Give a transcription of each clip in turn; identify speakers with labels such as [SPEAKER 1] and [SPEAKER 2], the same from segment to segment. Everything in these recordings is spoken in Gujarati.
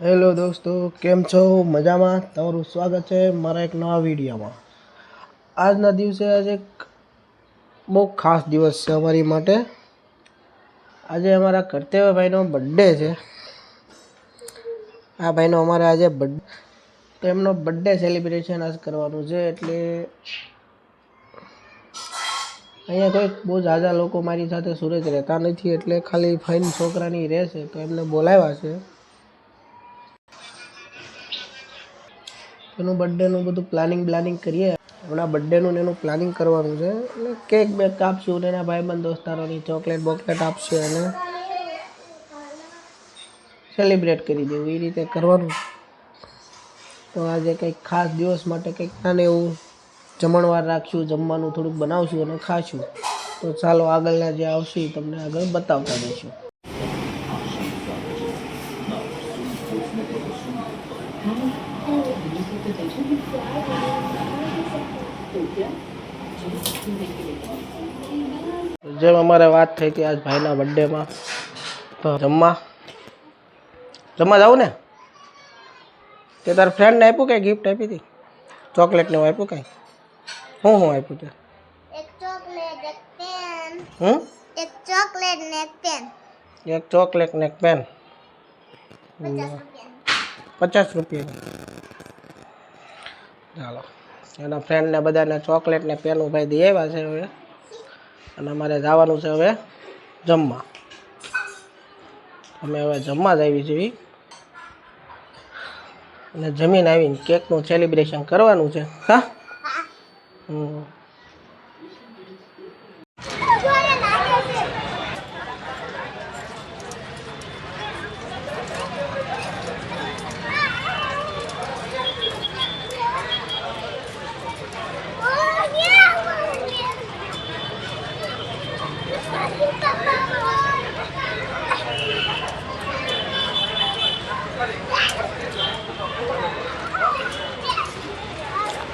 [SPEAKER 1] હેલો દોસ્તો, કેમ છો? મજામાં? તમારું સ્વાગત છે મારા એક નવા વિડીયોમાં. આજના દિવસે આજે એક બહુ ખાસ દિવસ છે અમારી માટે. આજે અમારા કર્તવ્યભાઈનો બર્થડે છે. આ ભાઈનો અમારે આજે એમનો બર્થડે સેલિબ્રેશન આજ કરવાનું છે. એટલે અહીંયા કોઈ બહુ ઝાઝા લોકો મારી સાથે સુરત રહેતા નથી, એટલે ખાલી ફાઇન છોકરાની રહેશે, તો એમને બોલાવ્યા છે. એનું બર્થડેનું બધું પ્લાનિંગ કરીએ. હમણાં બર્થડેનું એનું પ્લાનિંગ કરવાનું છે. એટલે કેક બેક કાપશું ને એના ભાઈબંધ દોસ્તારોની ચોકલેટ બોકલેટ આપશે અને સેલિબ્રેટ કરી દેવું, એ રીતે કરવાનું. તો આજે કંઈક ખાસ દિવસ માટે કંઈક નાને એવું જમણવાર રાખશું, જમવાનું થોડુંક બનાવશું અને ખાશું. તો ચાલો આગળના જે આવશે તમને આગળ બતાવતા રહીશું. જેમ અમારે વાત થઈ હતી આજ ભાઈના બર્થડેમાં, તો જમવા જાવ ને. તે તારા ફ્રેન્ડને આપ્યું કઈ ગિફ્ટ આપી હતી? ચોકલેટ ને આપ્યું કઈ? હું આપ્યું તે?
[SPEAKER 2] એક ચોકલેટ, એક પેન.
[SPEAKER 1] એક ચોકલેટ ને એક પેન. 50 રૂપિયા. ચાલો, એના ફ્રેન્ડને બધાને ચોકલેટ ને પેન ભાઈ દઈ આવ્યા છે હવે. અને અમારે જવાનું છે હવે જમવા. અમે હવે જમવા જ આવી છીએ અને જમીન આવીને કેકનું સેલિબ્રેશન કરવાનું છે. હા,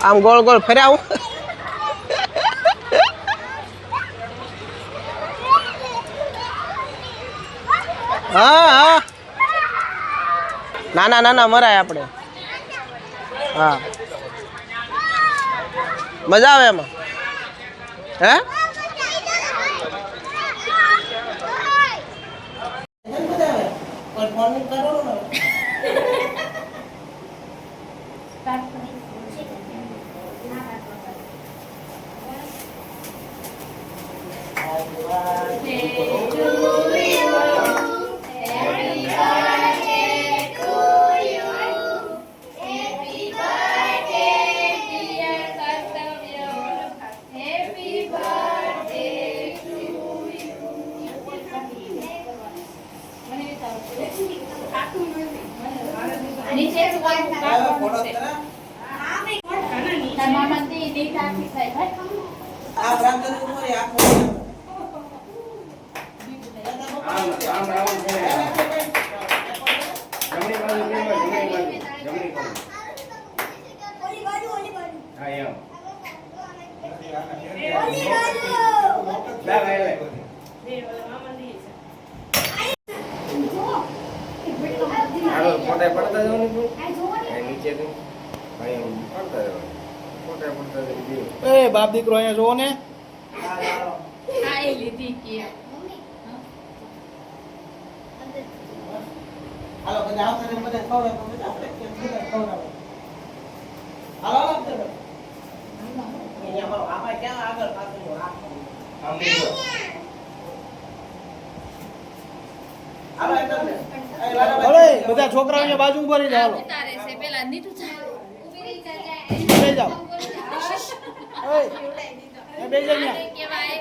[SPEAKER 1] આમ ગોળ ગોળ ફર્યા હું. હા, નાના મરાય આપણે. હા, મજા આવે એમાં. હે, એ બાપ દીકરો અહીંયા જોવો ને. હાલો બધા આવતા ને બધા ખવડાવો બધા આપણે કેમ ખવડાવો. હાલો આપણે અહીંયા મારો આમાં ક્યાં આગળ પાછળ રાખો. હાલો એટલે બધા છોકરાઓની બાજુ ઉભા રહી જાવ. ઉતારે છે પેલા નીતુ જાય ઊભી રહી જાય. લઈ જાવ. ઓય બે જણ કેવાય.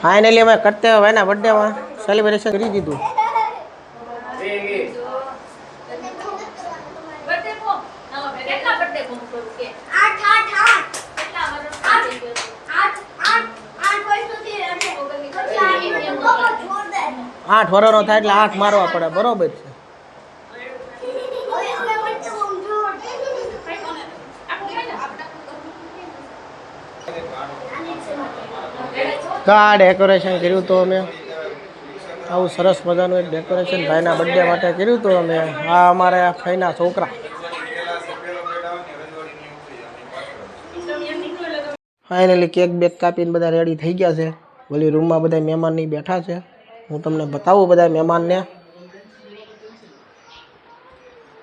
[SPEAKER 1] ફાઇનલી અમે કર્તવ્યભાઈના બર્થડેમાં સેલિબ્રેશન કરી દીધું. આઠ વર્ષનો થાય એટલે 8 મારવા પડે, બરોબર છે. તો આ ડેકોરેશન કર્યું તો અમે આવું સરસ મજાનું એક ડેકોરેશન ભાઈના બર્થડે માટે કર્યું હતું અમે. આ અમારા ફઈના છોકરા. ફાઇનલી કેક બેક કાપીને બધા રેડી થઈ ગયા છે. ઓલી રૂમમાં બધા મહેમાન નહીં બેઠા છે. હું તમને બતાવું બધા મહેમાનને.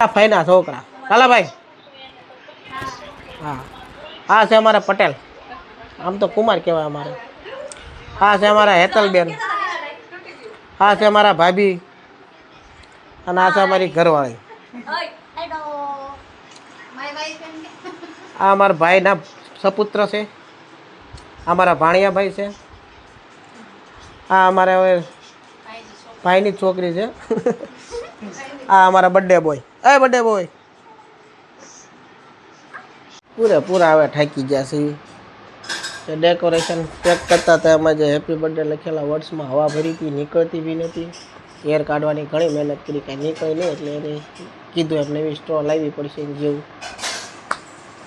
[SPEAKER 1] આ ફઈના છોકરા કાલાભાઈ. હા આ છે અમારા પટેલ. આમ તો કુમાર કહેવાય અમારે. આ છે અમારા હેતલબેન. આ છે અમારા ભાભી અને આ છે અમારી ઘરવાળી. આ અમારા ભાઈના સપુત્ર છે. આ મારા ભાણિયા ભાઈ છે. આ અમારા હવે ભાઈની છોકરી છે. આ અમારા બર્થડે બોય. બર્થડે બોય પૂરા હવે થાકી ગયા છે. ડેકોરેશન પેક કરતા હતા એમાં જે હેપી બર્થડે લખેલા વર્ડ્સમાં હવા ભરી હતી, નીકળતી બી નહોતી. એર કાઢવાની ઘણી મહેનત કરી, કાંઈ નીકળી નહીં એટલે એને કીધું એમ નવી સ્ટ્રો લાવવી પડશે જેવું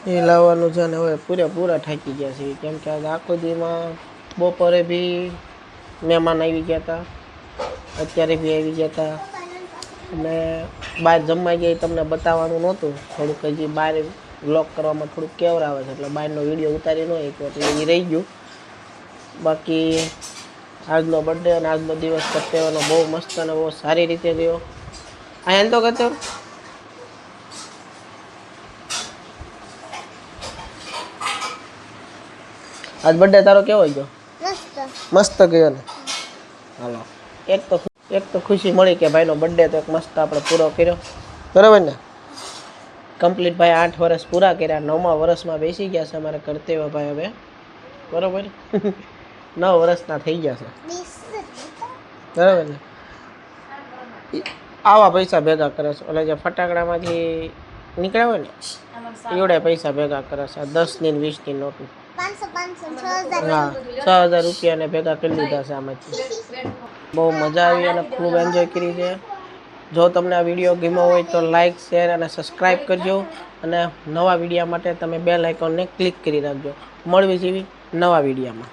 [SPEAKER 1] એ લાવવાનું છે. ને હવે પૂરા થાકી ગયા છે કેમ કે આજે આખો દીમાં બપોરે બી મહેમાન આવી ગયા હતા, અત્યારે બી આવી ગયા હતા અને બહાર જમવા ગયા તમને બતાવવાનું નહોતું. થોડુંક હજી બહાર વ્લોગ કરવામાં થોડુંક કેવરાવે છે એટલે બહારનો વિડીયો ઉતારી ન શક્યો એટલે એ રહી ગયું. બાકી આજનો બર્થડે અને આજનો દિવસ કરતેવાનો બહુ મસ્ત અને બહુ સારી રીતે ગયો. આ હેલ તો કરતો આજ બર્થડે તારો કેવો ગયો? મસ્ત ગયો ને. હાલો એક તો ખુશી મળી કે ભાઈનો બર્થડે તો એક મસ્ત આપણે પૂરો કર્યો, બરાબર ને. કમ્પ્લીટ ભાઈ 8 વર્ષ પૂરા કર્યા. 9મા વર્ષમાં બેસી ગયા છે અમારે કર્તવ્ય ભાઈ હવે, બરાબર. 9 વર્ષના થઈ ગયા છે, બરાબર ને. આવા પૈસા ભેગા કરે છે એટલે જે ફટાકડામાંથી નીકળ્યા હોય ને એવડા પૈસા ભેગા કરે છે. 10 ની 20 ની નોટું. 6,000 રૂપિયાને ભેગા કરી લીધા છે આમાંથી. બહુ મજા આવી અને ખૂબ એન્જોય કરી છે. જો તમને આ વિડીયો ગમ્યો હોય તો લાઇક, શેર અને સબસ્ક્રાઈબ કરજો અને નવા વિડીયો માટે તમે બેલ આઇકોનને ક્લિક કરી રાખજો. મળવી જેવી નવા વિડીયોમાં.